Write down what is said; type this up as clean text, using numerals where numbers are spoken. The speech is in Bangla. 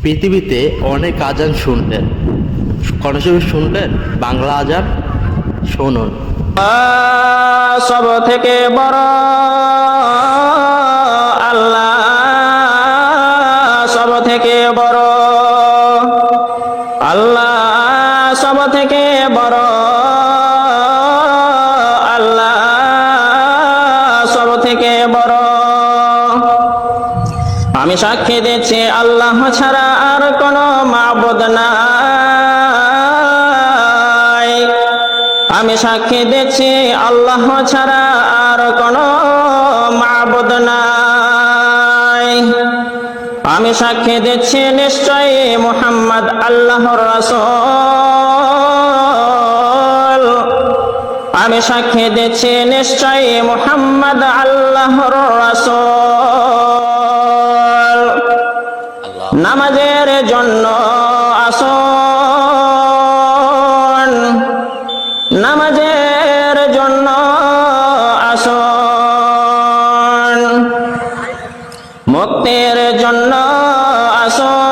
পৃথিবীতে অনেক আজান শুনলেন, কনসেপ্ট শুনলেন বাংলা আজান শুনুন। সব থেকে বড় আল্লাহ, সব থেকে বড় আল্লাহ, সব থেকে বড় আল্লাহ, সব থেকে বড়। আমি সাক্ষী দিচ্ছি আল্লাহ ছাড়া আর কোনো মাবুদ নাই। আমি সাক্ষী দিচ্ছি আল্লাহ ছাড়া আর কোনো মাবুদ নাই। আমি সাক্ষী দিচ্ছি নিশ্চয়ই মুহাম্মদ আল্লাহর রাসূল। আমি সাক্ষী দিচ্ছি নিশ্চয়ই মুহাম্মদ আল্লাহর রাসূল। নামাজের জন্য আসুন, নামাজের জন্য আসুন, মুক্তির জন্য আসুন।